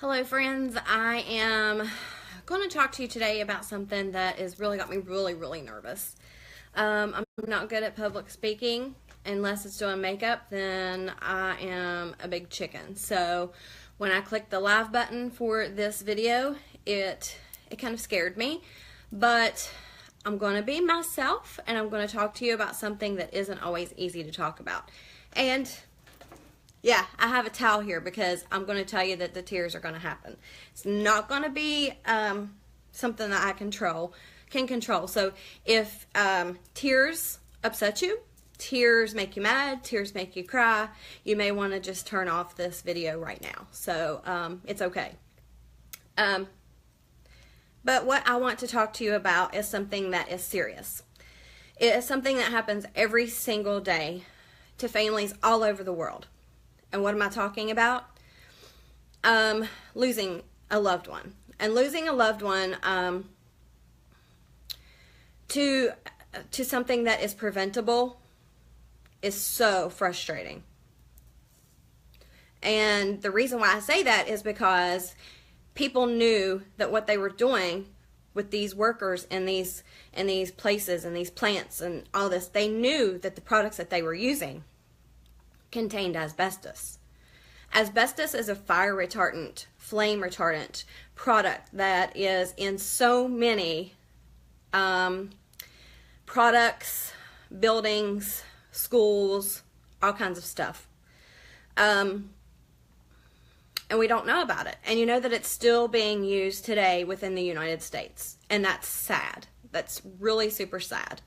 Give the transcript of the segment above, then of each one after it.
Hello friends, I am going to talk to you today about something that has really got me really nervous. I'm not good at public speaking. Unless it's doing makeup, then I am a big chicken. So when I clicked the live button for this video, it kind of scared me. But I'm going to be myself, and I'm going to talk to you about something that isn't always easy to talk about. And yeah, I have a towel here because I'm going to tell you that the tears are going to happen. It's not going to be something that I can control. So if tears upset you, tears make you mad, tears make you cry, you may want to just turn off this video right now. So it's okay. But what I want to talk to you about is something that is serious. It is something that happens every single day to families all over the world. And what am I talking about? Losing a loved one. And losing a loved one to something that is preventable is so frustrating. And the reason why I say that is because people knew that what they were doing with these workers in these places and these plants and all this, they knew that the products that they were using contained asbestos. Asbestos is a fire retardant, flame retardant product that is in so many products, buildings, schools, all kinds of stuff. And we don't know about it. And you know that it's still being used today within the United States. And that's sad. That's really super sad.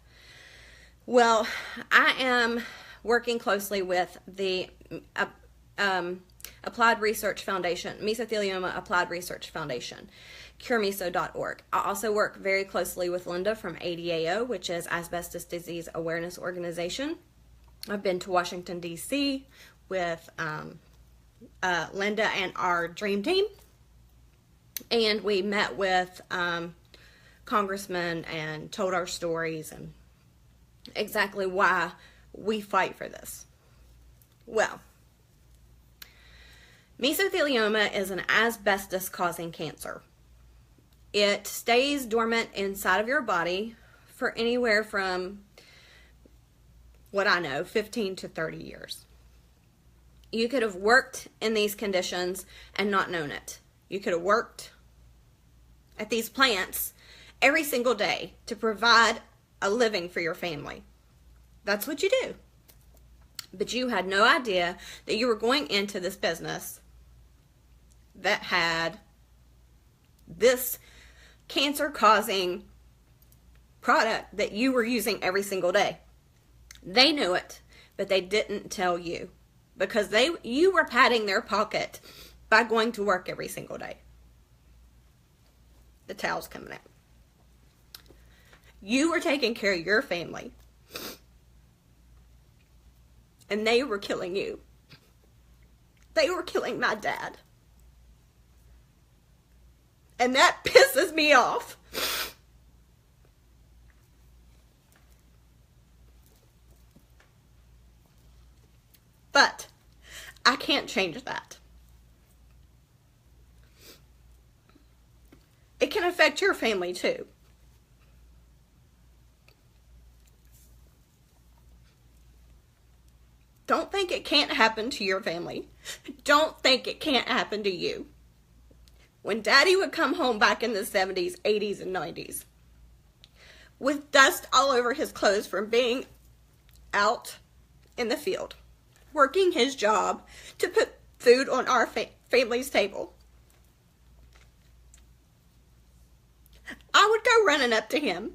Well, I am working closely with the Applied Research Foundation, Mesothelioma Applied Research Foundation, curemeso.org. I also work very closely with Linda from ADAO, which is Asbestos Disease Awareness Organization. I've been to Washington, D.C. with Linda and our dream team, and we met with congressmen and told our stories and exactly why we fight for this. Well, mesothelioma is an asbestos-causing cancer. It stays dormant inside of your body for anywhere from, what I know, 15 to 30 years. You could have worked in these conditions and not known it. You could have worked at these plants every single day to provide a living for your family. That's what you do. But you had no idea that you were going into this business that had this cancer-causing product that you were using every single day. They knew it, but they didn't tell you because you were padding their pocket by going to work every single day. The towel's coming out. You were taking care of your family, and they were killing you. They were killing my dad. And that pisses me off. But I can't change that. It can affect your family too. Don't think it can't happen to your family. Don't think it can't happen to you. When Daddy would come home back in the 70s, 80s, and 90s with dust all over his clothes from being out in the field, working his job to put food on our family's table, I would go running up to him.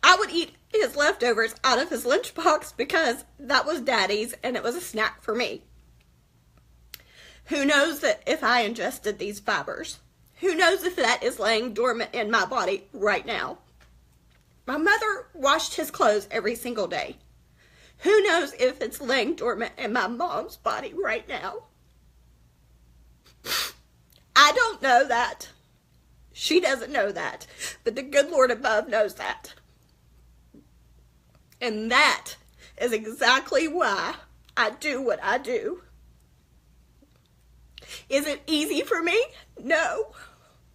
I would eat his leftovers out of his lunchbox because that was Daddy's and it was a snack for me. Who knows that if I ingested these fibers? Who knows if that is laying dormant in my body right now? My mother washed his clothes every single day. Who knows if it's laying dormant in my mom's body right now? I don't know that. She doesn't know that. But the good Lord above knows that. And that is exactly why I do what I do. Is it easy for me? No.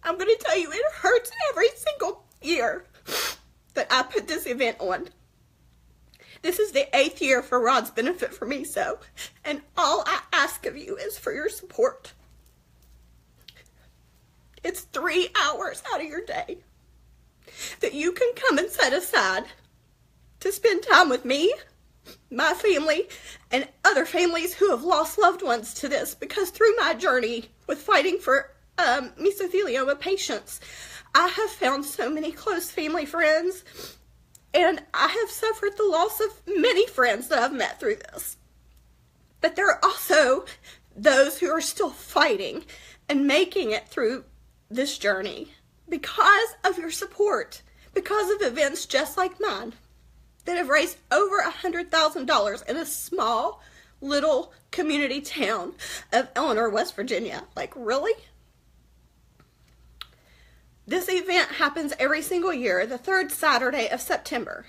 I'm going to tell you, it hurts every single year that I put this event on. This is the 8th year for Rod's benefit for me, so, and all I ask of you is for your support. It's 3 hours out of your day that you can come and set aside to spend time with me, my family, and other families who have lost loved ones to this, because through my journey with fighting for mesothelioma patients, I have found so many close family friends, and I have suffered the loss of many friends that I've met through this. But there are also those who are still fighting and making it through this journey because of your support, because of events just like mine that have raised over $100,000 in a small little community town of Eleanor, West Virginia. Like, really? This event happens every single year, the 3rd Saturday of September.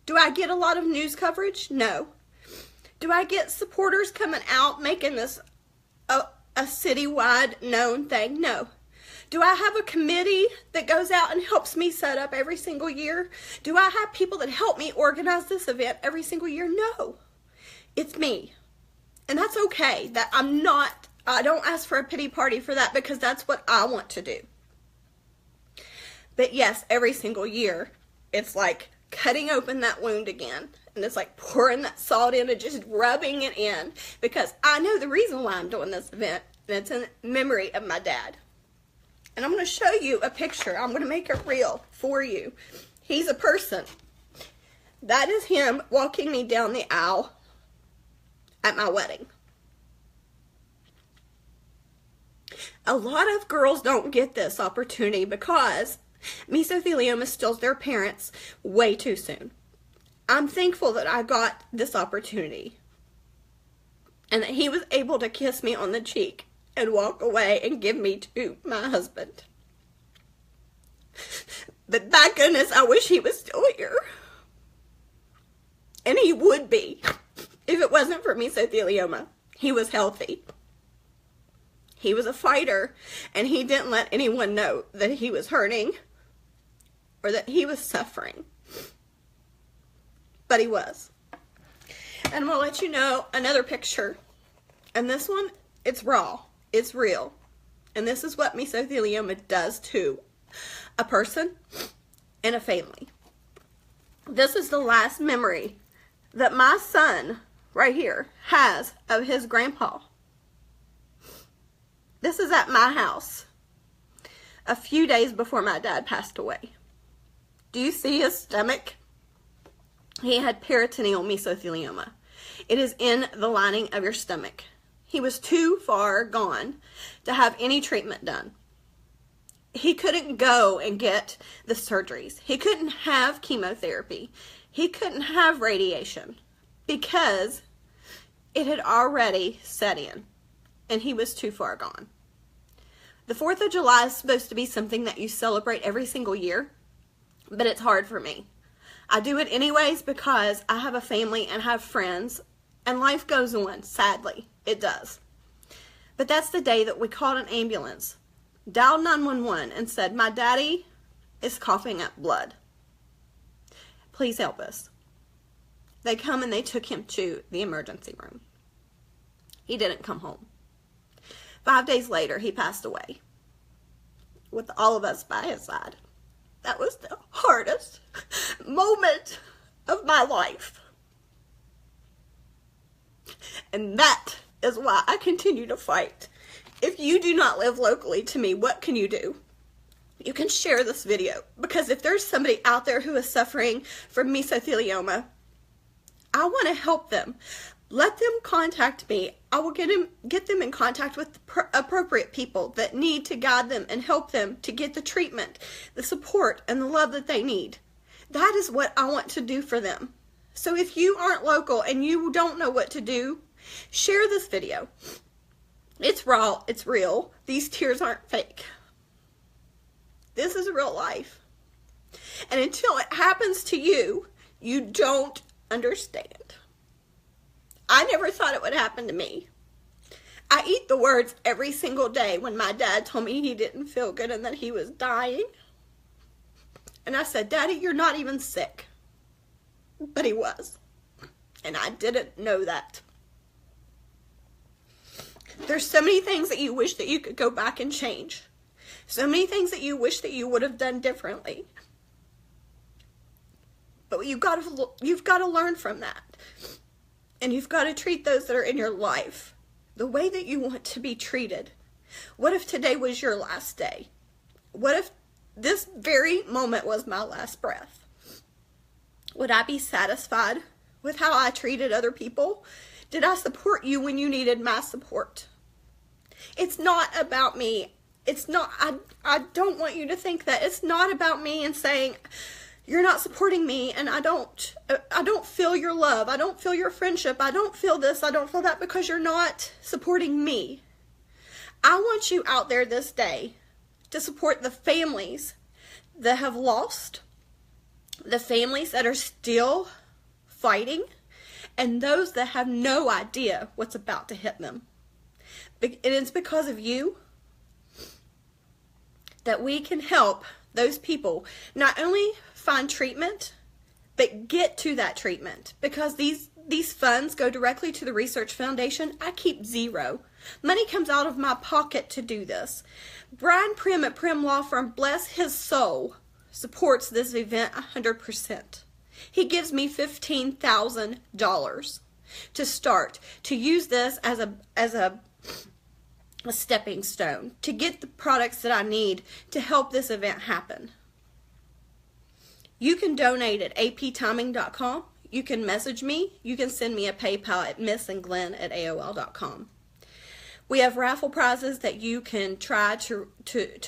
Do I get a lot of news coverage? No. Do I get supporters coming out making this a citywide known thing? No. Do I have a committee that goes out and helps me set up every single year? Do I have people that help me organize this event every single year? No. It's me. And that's okay. That I don't ask for a pity party for that, because that's what I want to do. But yes, every single year, it's like cutting open that wound again. And it's like pouring that salt in and just rubbing it in. Because I know the reason why I'm doing this event. And it's in memory of my dad. And I'm going to show you a picture. I'm going to make it real for you. He's a person. That is him walking me down the aisle at my wedding. A lot of girls don't get this opportunity because mesothelioma steals their parents way too soon. I'm thankful that I got this opportunity and that he was able to kiss me on the cheek and walk away and give me to my husband. But by goodness, I wish he was still here. And he would be if it wasn't for mesothelioma. He was healthy. He was a fighter, and he didn't let anyone know that he was hurting or that he was suffering. But he was. And I'm going to let you know another picture. And this one, it's raw. It's real. And this is what mesothelioma does to a person and a family. This is the last memory that my son, right here, has of his grandpa. This is at my house a few days before my dad passed away. Do you see his stomach? He had peritoneal mesothelioma. It is in the lining of your stomach. He was too far gone to have any treatment done. He couldn't go and get the surgeries. He couldn't have chemotherapy. He couldn't have radiation because it had already set in and he was too far gone. The 4th of July is supposed to be something that you celebrate every single year, but it's hard for me. I do it anyways because I have a family and have friends, and life goes on, sadly. It does. But that's the day that we called an ambulance, dialed 911, and said, my daddy is coughing up blood. Please help us. They come and they took him to the emergency room. He didn't come home. 5 days later, he passed away with all of us by his side. That was the hardest moment of my life. And that is why I continue to fight. If you do not live locally to me, what can you do? You can share this video, because if there's somebody out there who is suffering from mesothelioma, I want to help them. Let them contact me. I will get them in contact with appropriate people that need to guide them and help them to get the treatment, the support, and the love that they need. That is what I want to do for them. So if you aren't local and you don't know what to do, share this video. It's raw. It's real. These tears aren't fake. This is real life. And until it happens to you, you don't understand. I never thought it would happen to me. I eat the words every single day when my dad told me he didn't feel good and that he was dying. And I said, Daddy, you're not even sick. But he was. And I didn't know that. There's so many things that you wish that you could go back and change. So many things that you wish that you would have done differently. But you've got to learn from that. And you've got to treat those that are in your life the way that you want to be treated. What if today was your last day? What if this very moment was my last breath? Would I be satisfied with how I treated other people? Did I support you when you needed my support? It's not about me. It's not, I don't want you to think that. It's not about me and saying, you're not supporting me and I don't feel your love. I don't feel your friendship. I don't feel this. I don't feel that because you're not supporting me. I want you out there this day to support the families that have lost, the families that are still fighting, and those that have no idea what's about to hit them. It is because of you that we can help those people not only find treatment, but get to that treatment. Because these funds go directly to the Research Foundation. I keep zero. Money comes out of my pocket to do this. Brian Prim at Prim Law Firm, bless his soul, supports this event 100%. He gives me $15,000 to start, to use this as a stepping stone, to get the products that I need to help this event happen. You can donate at aptiming.com. You can message me. You can send me a PayPal at missandglenn@aol.com. We have raffle prizes that you can try to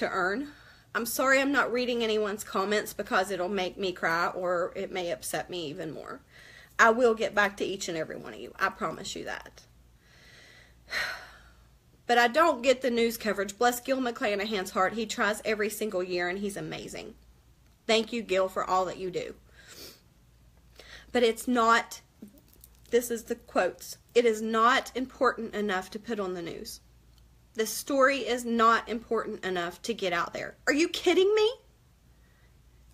earn. I'm sorry I'm not reading anyone's comments because it'll make me cry or it may upset me even more. I will get back to each and every one of you. I promise you that. But I don't get the news coverage. Bless Gil McClanahan's heart. He tries every single year and he's amazing. Thank you, Gil, for all that you do. But it's not, this is the quotes, it is not important enough to put on the news. The story is not important enough to get out there. Are you kidding me?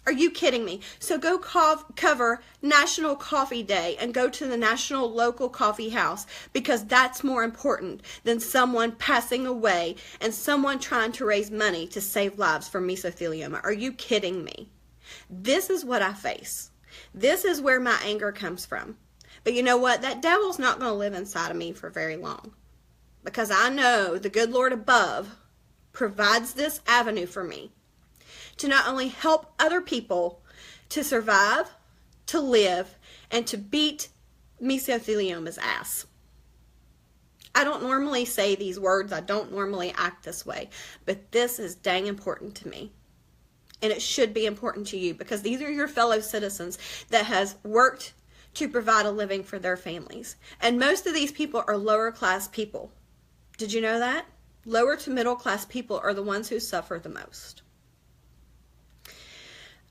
Are you kidding me? So go cover National Coffee Day and go to the national local coffee house, because that's more important than someone passing away and someone trying to raise money to save lives from mesothelioma. Are you kidding me? This is what I face. This is where my anger comes from. But you know what? That devil's not going to live inside of me for very long. Because I know the good Lord above provides this avenue for me to not only help other people to survive, to live, and to beat mesothelioma's ass. I don't normally say these words. I don't normally act this way. But this is dang important to me. And it should be important to you, because these are your fellow citizens that has worked to provide a living for their families. And most of these people are lower class people. Did you know that? Lower to middle class people are the ones who suffer the most.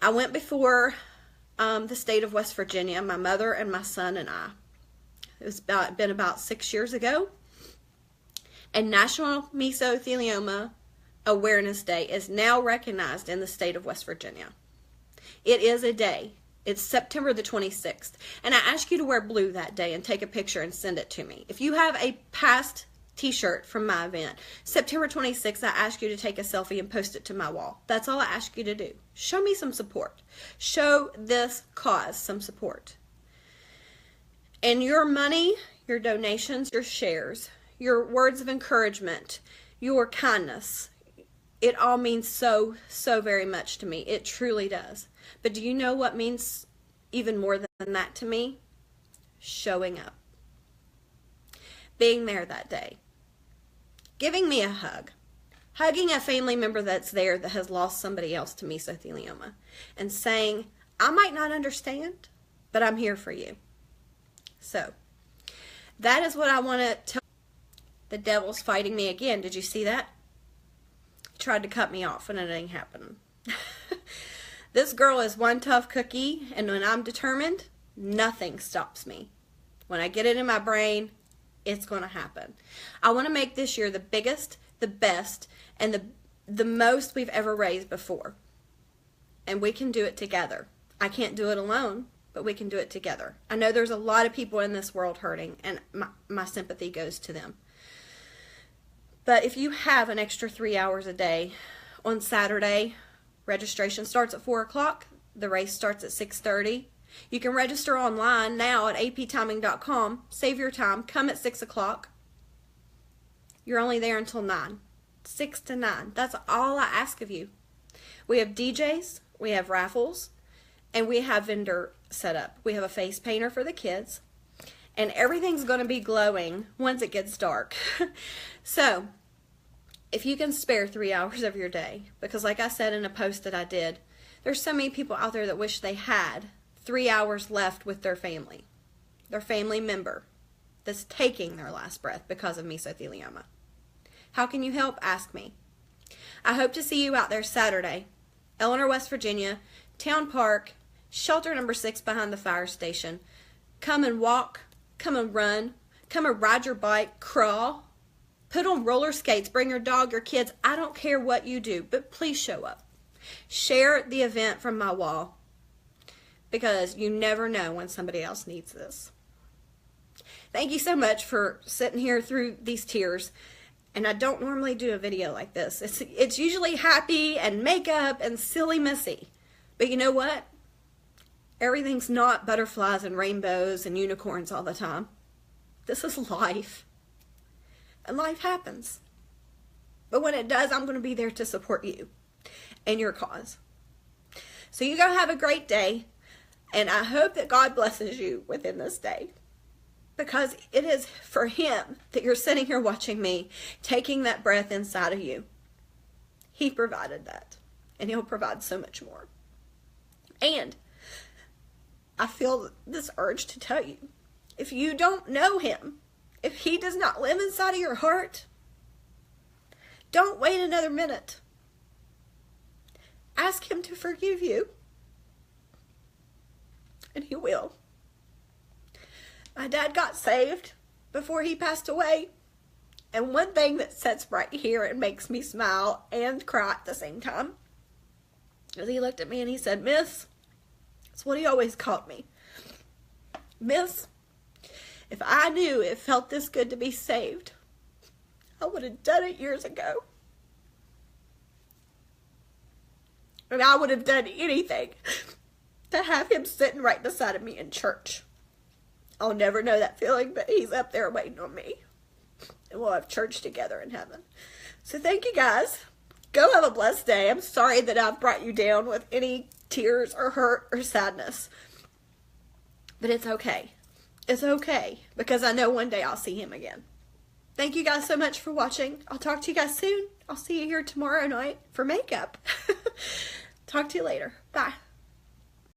I went before the state of West Virginia, my mother and my son and I. It was been about 6 years ago. And National Mesothelioma Awareness Day is now recognized in the state of West Virginia. It is a day. It's September the 26th. And I ask you to wear blue that day and take a picture and send it to me. If you have a past t-shirt from my event, September 26th, I ask you to take a selfie and post it to my wall. That's all I ask you to do. Show me some support. Show this cause some support. And your money, your donations, your shares, your words of encouragement, your kindness, it all means so, so very much to me. It truly does. But do you know what means even more than that to me? Showing up. Being there that day. Giving me a hug. Hugging a family member that's there that has lost somebody else to mesothelioma. And saying, I might not understand, but I'm here for you. So, that is what I want to tell. The devil's fighting me again. Did you see that? He tried to cut me off and it ain't happening. This girl is one tough cookie, and when I'm determined, nothing stops me. When I get it in my brain, It's going to happen. I want to make this year the biggest, the best, and the most we've ever raised before. And we can do it together. I can't do it alone, but we can do it together. I know there's a lot of people in this world hurting, and my sympathy goes to them. But if you have an extra 3 hours a day, on Saturday, registration starts at 4 o'clock. The race starts at 6:30. You can register online now at aptiming.com. Save your time. Come at 6 o'clock. You're only there until 9. 6 to 9. That's all I ask of you. We have DJs. We have raffles. And we have vendor set up. We have a face painter for the kids. And everything's going to be glowing once it gets dark. So, if you can spare 3 hours of your day, because like I said in a post that I did, there's so many people out there that wish they had 3 hours left with their family member that's taking their last breath because of mesothelioma. How can you help? Ask me. I hope to see you out there Saturday, Eleanor, West Virginia, Town Park, shelter number 6 behind the fire station. Come and walk, come and run, come and ride your bike, crawl, put on roller skates, bring your dog, your kids. I don't care what you do, but please show up. Share the event from my wall, because you never know when somebody else needs this. Thank you so much for sitting here through these tears. And I don't normally do a video like this. It's usually happy and makeup and silly messy. But you know what? Everything's not butterflies and rainbows and unicorns all the time. This is life. And life happens. But when it does, I'm going to be there to support you and your cause. So you go have a great day. And I hope that God blesses you within this day. Because it is for Him that you're sitting here watching me, taking that breath inside of you. He provided that. And He'll provide so much more. And I feel this urge to tell you, if you don't know Him, if He does not live inside of your heart, don't wait another minute. Ask Him to forgive you. And He will. My dad got saved before he passed away. And one thing that sits right here and makes me smile and cry at the same time is he looked at me and he said, "Miss," that's what he always called me, "Miss, if I knew it felt this good to be saved, I would have done it years ago. And I would have done anything to have him sitting right beside of me in church. I'll never know that feeling, but he's up there waiting on me. And we'll have church together in heaven." So thank you guys. Go have a blessed day. I'm sorry that I've brought you down with any tears or hurt or sadness. But it's okay. It's okay, because I know one day I'll see Him again. Thank you guys so much for watching. I'll talk to you guys soon. I'll see you here tomorrow night for makeup. Talk to you later. Bye.